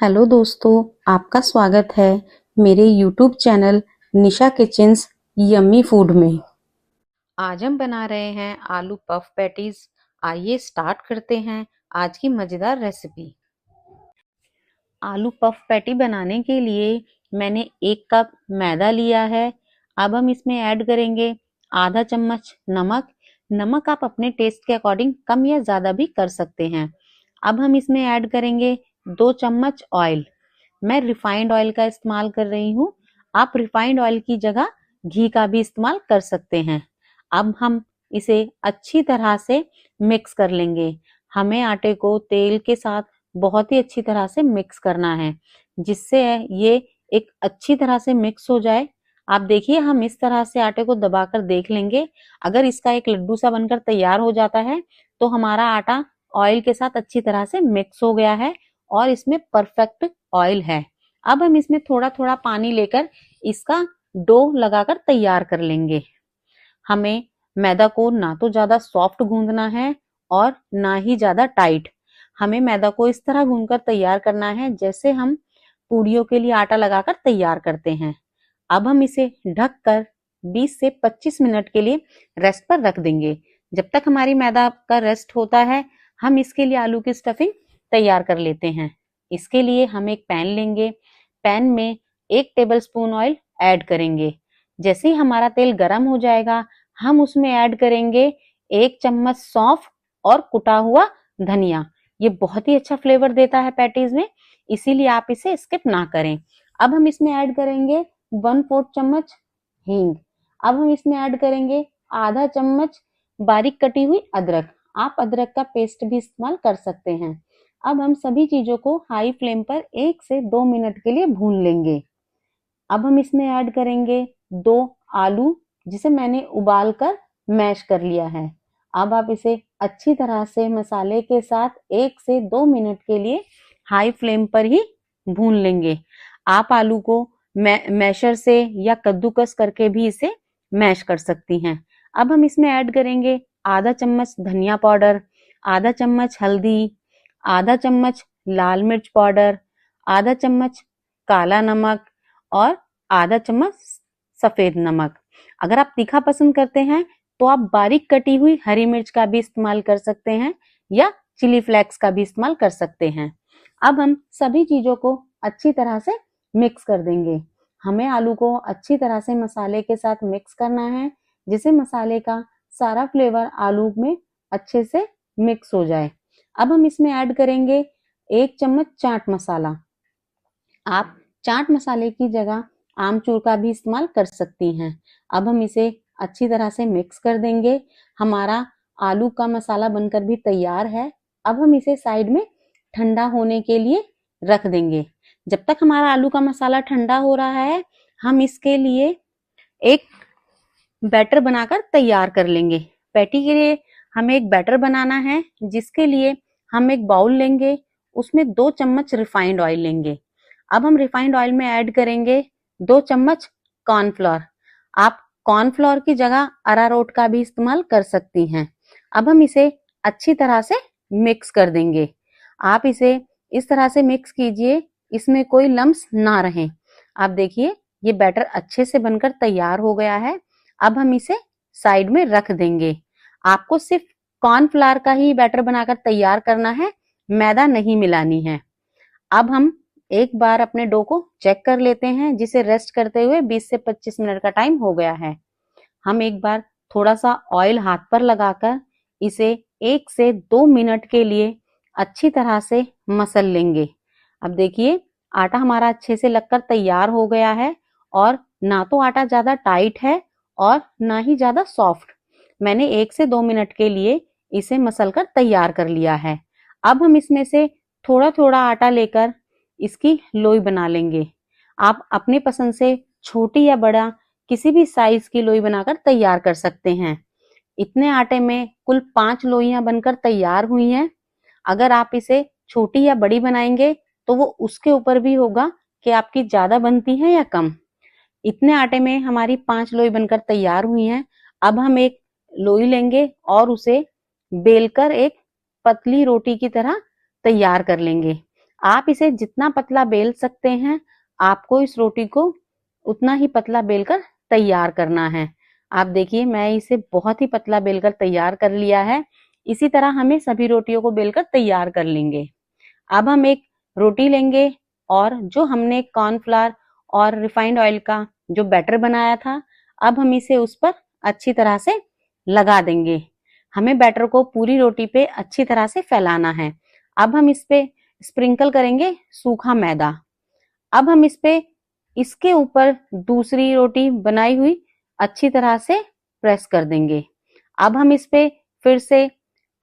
Hello दोस्तों, आपका स्वागत है मेरे यूट्यूब चैनल निशा किचन्स यम्मी फूड में। आज हम बना रहे हैं आलू पफ पैटीज। आइए स्टार्ट करते हैं आज की मज़ेदार रेसिपी। आलू पफ पैटी बनाने के लिए मैंने 1 कप मैदा लिया है। अब हम इसमें ऐड करेंगे आधा चम्मच नमक। नमक आप अपने टेस्ट के अकॉर्डिंग कम या ज़्यादा भी कर सकते हैं। अब हम इसमें ऐड करेंगे 2 चम्मच ऑयल। मैं रिफाइंड ऑयल का इस्तेमाल कर रही हूँ। आप रिफाइंड ऑयल की जगह घी का भी इस्तेमाल कर सकते हैं। अब हम इसे अच्छी तरह से मिक्स कर लेंगे। हमें आटे को तेल के साथ बहुत ही अच्छी तरह से मिक्स करना है, जिससे ये एक अच्छी तरह से मिक्स हो जाए। आप देखिए, हम इस तरह से आटे को दबाकर देख लेंगे। अगर इसका एक लड्डू सा बनकर तैयार हो जाता है तो हमारा आटा ऑयल के साथ अच्छी तरह से मिक्स हो गया है और इसमें परफेक्ट ऑयल है। अब हम इसमें थोड़ा थोड़ा पानी लेकर इसका डो लगाकर तैयार कर लेंगे। हमें मैदा को ना तो ज्यादा सॉफ्ट गूंदना है और ना ही ज्यादा टाइट। हमें मैदा को इस तरह गूंदकर तैयार करना है जैसे हम पूड़ियों के लिए आटा लगाकर तैयार करते हैं। अब हम इसे ढककर 20 से 25 मिनट के लिए रेस्ट पर रख देंगे। जब तक हमारी मैदा का रेस्ट होता है, हम इसके लिए आलू की स्टफिंग तैयार कर लेते हैं। इसके लिए हम एक पैन लेंगे। पैन में 1 टेबलस्पून ऑयल ऐड करेंगे। जैसे ही हमारा तेल गर्म हो जाएगा, हम उसमें ऐड करेंगे 1 चम्मच सौंफ और कुटा हुआ धनिया। ये बहुत ही अच्छा फ्लेवर देता है पैटीज में, इसीलिए आप इसे स्किप ना करें। अब हम इसमें ऐड करेंगे 1/4 चम्मच हींग। अब हम इसमें ऐड करेंगे आधा चम्मच बारीक कटी हुई अदरक। आप अदरक का पेस्ट भी इस्तेमाल कर सकते हैं। अब हम सभी चीजों को हाई फ्लेम पर 1 से 2 मिनट के लिए भून लेंगे। अब हम इसमें ऐड करेंगे 2 आलू, जिसे मैंने उबाल कर मैश कर लिया है। अब आप इसे अच्छी तरह से मसाले के साथ 1 से 2 मिनट के लिए हाई फ्लेम पर ही भून लेंगे। आप आलू को मैशर से या कद्दूकस करके भी इसे मैश कर सकती हैं। अब हम इसमें ऐड करेंगे आधा चम्मच धनिया पाउडर, आधा चम्मच हल्दी, आधा चम्मच लाल मिर्च पाउडर, आधा चम्मच काला नमक और आधा चम्मच सफेद नमक। अगर आप तीखा पसंद करते हैं तो आप बारीक कटी हुई हरी मिर्च का भी इस्तेमाल कर सकते हैं या चिली फ्लेक्स का भी इस्तेमाल कर सकते हैं। अब हम सभी चीजों को अच्छी तरह से मिक्स कर देंगे। हमें आलू को अच्छी तरह से मसाले के साथ मिक्स करना है, जिससे मसाले का सारा फ्लेवर आलू में अच्छे से मिक्स हो जाए। अब हम इसमें ऐड करेंगे 1 चम्मच चाट मसाला। आप चाट मसाले की जगह आमचूर का भी इस्तेमाल कर सकती हैं। अब हम इसे अच्छी तरह से मिक्स कर देंगे। हमारा आलू का मसाला बनकर भी तैयार है। अब हम इसे साइड में ठंडा होने के लिए रख देंगे। जब तक हमारा आलू का मसाला ठंडा हो रहा है, हम इसके लिए एक बैटर बनाकर तैयार कर लेंगे। पैटी के लिए हमें एक बैटर बनाना है, जिसके लिए हम एक बाउल लेंगे। उसमें 2 चम्मच रिफाइंड ऑयल लेंगे। अब हम रिफाइंड ऑयल में ऐड करेंगे 2 चम्मच कॉर्नफ्लोर। आप कॉर्नफ्लोर की जगह अरारोट का भी इस्तेमाल कर सकती हैं। अब हम इसे अच्छी तरह से मिक्स कर देंगे। आप इसे इस तरह से मिक्स कीजिए, इसमें कोई लम्स ना रहे। आप देखिए, ये बैटर अच्छे से बनकर तैयार हो गया है। अब हम इसे साइड में रख देंगे। आपको सिर्फ कॉर्नफ्लावर का ही बैटर बनाकर तैयार करना है, मैदा नहीं मिलानी है। अब हम एक बार अपने डो को चेक कर लेते हैं, जिसे रेस्ट करते हुए 20 से 25 मिनट का टाइम हो गया है। हम एक बार थोड़ा सा ऑयल हाथ पर लगाकर इसे 1 से 2 मिनट के लिए अच्छी तरह से मसल लेंगे। अब देखिए, आटा हमारा अच्छे से लगकर तैयार हो गया है और ना तो आटा ज्यादा टाइट है और ना ही ज्यादा सॉफ्ट। मैंने 1 से 2 मिनट के लिए इसे मसल कर तैयार कर लिया है। अब हम इसमें से थोड़ा थोड़ा आटा लेकर इसकी लोई बना लेंगे। आप अपने पसंद से छोटी या बड़ा किसी भी साइज की लोई बनाकर तैयार कर सकते हैं। इतने आटे में कुल 5 लोइयां बनकर तैयार हुई हैं। अगर आप इसे छोटी या बड़ी बनाएंगे तो वो उसके ऊपर भी होगा कि आपकी ज्यादा बनती है या कम। इतने आटे में हमारी 5 लोई बनकर तैयार हुई हैं। अब हम एक लोई लेंगे और उसे बेलकर एक पतली रोटी की तरह तैयार कर लेंगे। आप इसे जितना पतला बेल सकते हैं, आपको इस रोटी को उतना ही पतला बेलकर तैयार करना है। आप देखिए मैं इसे बहुत ही पतला बेलकर तैयार कर लिया है। इसी तरह हमें सभी रोटियों को बेलकर तैयार कर लेंगे। अब हम एक रोटी लेंगे और जो हमने कॉर्नफ्लावर और रिफाइंड ऑयल का जो बैटर बनाया था, अब हम इसे उस पर अच्छी तरह से लगा देंगे। हमें बैटर को पूरी रोटी पे अच्छी तरह से फैलाना है। अब हम इस पे स्प्रिंकल करेंगे सूखा मैदा। अब हम इस पे इसके ऊपर दूसरी रोटी बनाई हुई अच्छी तरह से प्रेस कर देंगे। अब हम इस पे फिर से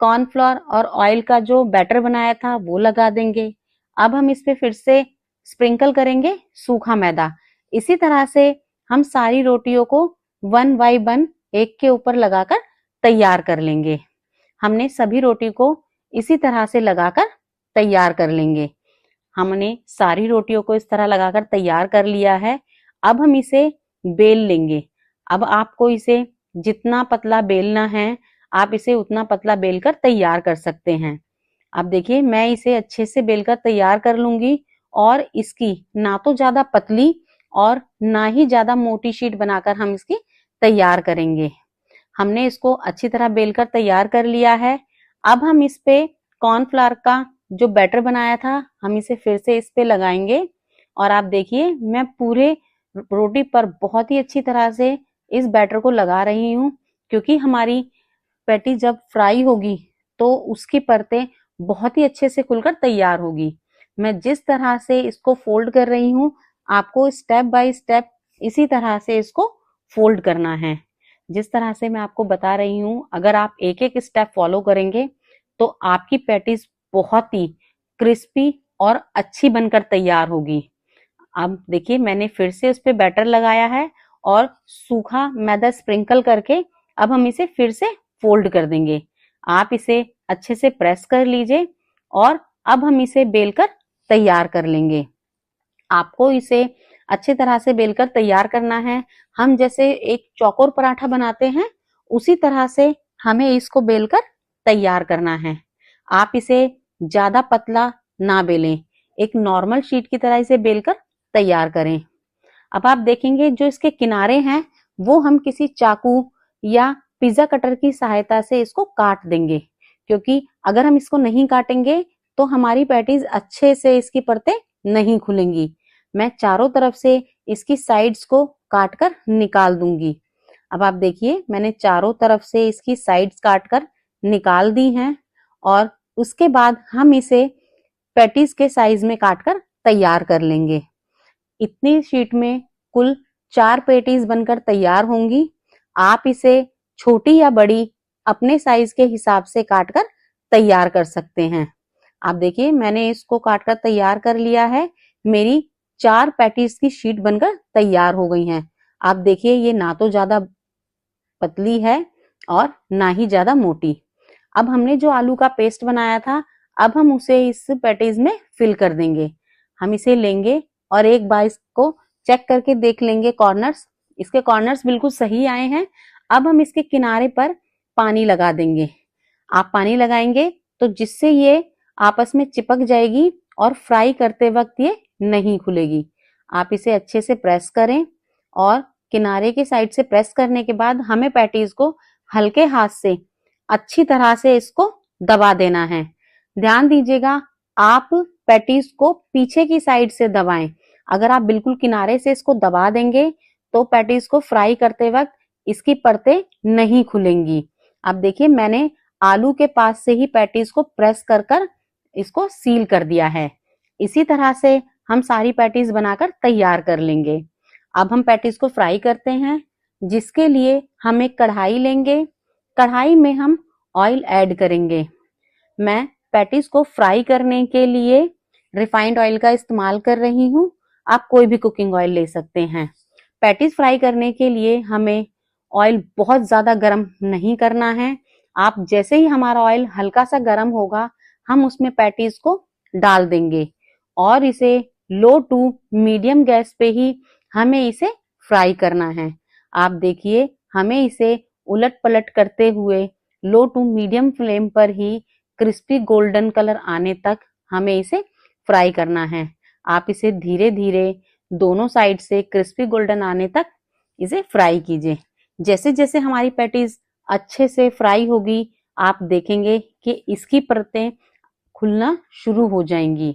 कॉर्नफ्लोर और ऑयल का जो बैटर बनाया था वो लगा देंगे। अब हम इस पे फिर से स्प्रिंकल करेंगे सूखा मैदा। इसी तरह से हम सारी रोटियों को वन बाय वन एक के ऊपर लगाकर तैयार कर लेंगे। हमने सभी रोटी को इसी तरह से लगाकर तैयार कर लेंगे। हमने सारी रोटियों को इस तरह लगाकर तैयार कर लिया है। अब हम इसे बेल लेंगे। अब आपको इसे जितना पतला बेलना है, आप इसे उतना पतला बेलकर तैयार कर सकते हैं। अब देखिए मैं इसे अच्छे से बेलकर तैयार कर लूंगी और इसकी ना तो ज्यादा पतली और ना ही ज्यादा मोटी शीट बनाकर हम इसकी तैयार करेंगे। हमने इसको अच्छी तरह बेलकर तैयार कर लिया है। अब हम इस पे कॉर्नफ्लावर का जो बैटर बनाया था, हम इसे फिर से इस पे लगाएंगे और आप देखिए मैं पूरे रोटी पर बहुत ही अच्छी तरह से इस बैटर को लगा रही हूँ, क्योंकि हमारी पैटी जब फ्राई होगी तो उसकी परतें बहुत ही अच्छे से खुलकर तैयार होगी। मैं जिस तरह से इसको फोल्ड कर रही हूँ, आपको स्टेप बाय स्टेप इसी तरह से इसको फोल्ड करना है। जिस तरह से मैं आपको बता रही हूँ, अगर आप एक एक स्टेप फॉलो करेंगे तो आपकी पैटीज बहुत ही क्रिस्पी और अच्छी बनकर तैयार होगी। अब देखिए मैंने फिर से उस पे बैटर लगाया है और सूखा मैदा स्प्रिंकल करके अब हम इसे फिर से फोल्ड कर देंगे। आप इसे अच्छे से प्रेस कर लीजिए और अब हम इसे बेलकर तैयार कर लेंगे। आपको इसे अच्छी तरह से बेलकर तैयार करना है। हम जैसे एक चौकोर पराठा बनाते हैं, उसी तरह से हमें इसको बेलकर तैयार करना है। आप इसे ज्यादा पतला ना बेलें, एक नॉर्मल शीट की तरह इसे बेलकर तैयार करें। अब आप देखेंगे जो इसके किनारे हैं वो हम किसी चाकू या पिज्जा कटर की सहायता से इसको काट देंगे, क्योंकि अगर हम इसको नहीं काटेंगे तो हमारी पैटीज अच्छे से इसकी परतें नहीं खुलेंगी। मैं चारों तरफ से इसकी साइड्स को काटकर निकाल दूंगी। अब आप देखिए मैंने चारों तरफ से इसकी साइड्स काटकर निकाल दी हैं और उसके बाद हम इसे पैटीज के साइज में काटकर तैयार कर लेंगे। इतनी शीट में कुल 4 पैटीज बनकर तैयार होंगी। आप इसे छोटी या बड़ी अपने साइज के हिसाब से काटकर तैयार कर सकते हैं। आप देखिए मैंने इसको काटकर तैयार कर लिया है। मेरी 4 पैटीज की शीट बनकर तैयार हो गई हैं। आप देखिए ये ना तो ज्यादा पतली है और ना ही ज्यादा मोटी। अब हमने जो आलू का पेस्ट बनाया था, अब हम उसे इस पैटीज में फिल कर देंगे। हम इसे लेंगे और एक बार इसको चेक करके देख लेंगे कॉर्नर्स। इसके कॉर्नर्स बिल्कुल सही आए हैं। अब हम इसके किनारे पर पानी लगा देंगे। आप पानी लगाएंगे तो जिससे ये आपस में चिपक जाएगी और फ्राई करते वक्त ये नहीं खुलेगी। आप इसे अच्छे से प्रेस करें और किनारे के साइड से प्रेस करने के बाद हमें पैटीज को हल्के हाथ से अच्छी तरह से इसको दबा देना है। ध्यान दीजिएगा आप पैटीज को पीछे की साइड से दबाएं। अगर आप बिल्कुल किनारे से इसको दबा देंगे तो पैटीज को फ्राई करते वक्त इसकी परतें नहीं खुलेंगी। अब देखिए मैंने आलू के पास से ही पैटीज को प्रेस कर कर इसको सील कर दिया है। इसी तरह से हम सारी पैटीज बनाकर तैयार कर लेंगे। अब हम पैटीज को फ्राई करते हैं, जिसके लिए हम एक कढ़ाई लेंगे। कढ़ाई में हम ऑयल ऐड करेंगे। मैं पैटीज को फ्राई करने के लिए रिफाइंड ऑयल का इस्तेमाल कर रही हूँ। आप कोई भी कुकिंग ऑयल ले सकते हैं। पैटीज फ्राई करने के लिए हमें ऑयल बहुत ज्यादा गर्म नहीं करना है। आप जैसे ही हमारा ऑयल हल्का सा गर्म होगा, हम उसमें पैटीज को डाल देंगे और इसे लो टू मीडियम गैस पे ही हमें इसे फ्राई करना है। आप देखिए हमें इसे उलट पलट करते हुए लो टू मीडियम फ्लेम पर ही क्रिस्पी गोल्डन कलर आने तक हमें इसे फ्राई करना है। आप इसे धीरे धीरे दोनों साइड से क्रिस्पी गोल्डन आने तक इसे फ्राई कीजिए। जैसे जैसे हमारी पैटीज अच्छे से फ्राई होगी, आप देखेंगे कि इसकी परतें खुलना शुरू हो जाएंगी।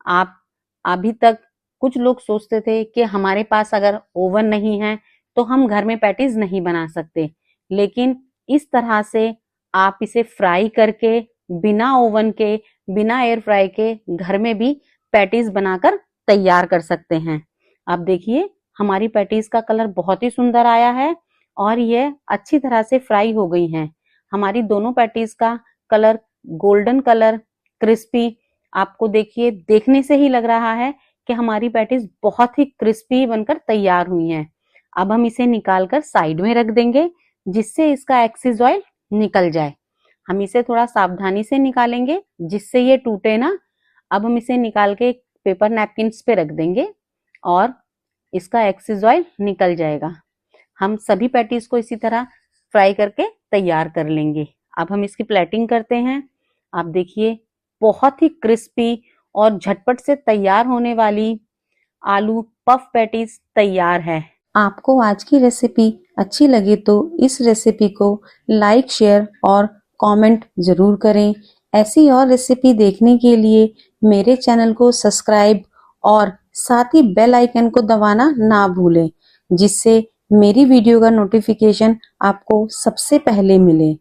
आप अभी तक कुछ लोग सोचते थे कि हमारे पास अगर ओवन नहीं है तो हम घर में पैटीज नहीं बना सकते, लेकिन इस तरह से आप इसे फ्राई करके बिना ओवन के, बिना एयर फ्राई के घर में भी पैटीज बनाकर तैयार कर सकते हैं। आप देखिए हमारी पैटीज का कलर बहुत ही सुंदर आया है और यह अच्छी तरह से फ्राई हो गई हैं। हमारी दोनों पैटीज का कलर गोल्डन कलर, क्रिस्पी, आपको देखिए देखने से ही लग रहा है कि हमारी पैटीज बहुत ही क्रिस्पी बनकर तैयार हुई हैं। अब हम इसे निकालकर साइड में रख देंगे जिससे इसका एक्सेस ऑयल निकल जाए। हम इसे थोड़ा सावधानी से निकालेंगे जिससे ये टूटे ना। अब हम इसे निकाल के पेपर नैपकिन्स पे रख देंगे और इसका एक्सेस ऑयल निकल जाएगा। हम सभी पैटीज को इसी तरह फ्राई करके तैयार कर लेंगे। अब हम इसकी प्लेटिंग करते हैं। आप देखिए बहुत ही क्रिस्पी और झटपट से तैयार होने वाली आलू पफ पैटीज तैयार है। आपको आज की रेसिपी अच्छी लगे तो इस रेसिपी को लाइक, शेयर और कमेंट जरूर करें। ऐसी और रेसिपी देखने के लिए मेरे चैनल को सब्सक्राइब और साथ ही बेल आइकन को दबाना ना भूलें, जिससे मेरी वीडियो का नोटिफिकेशन आपको सबसे पहले मिले।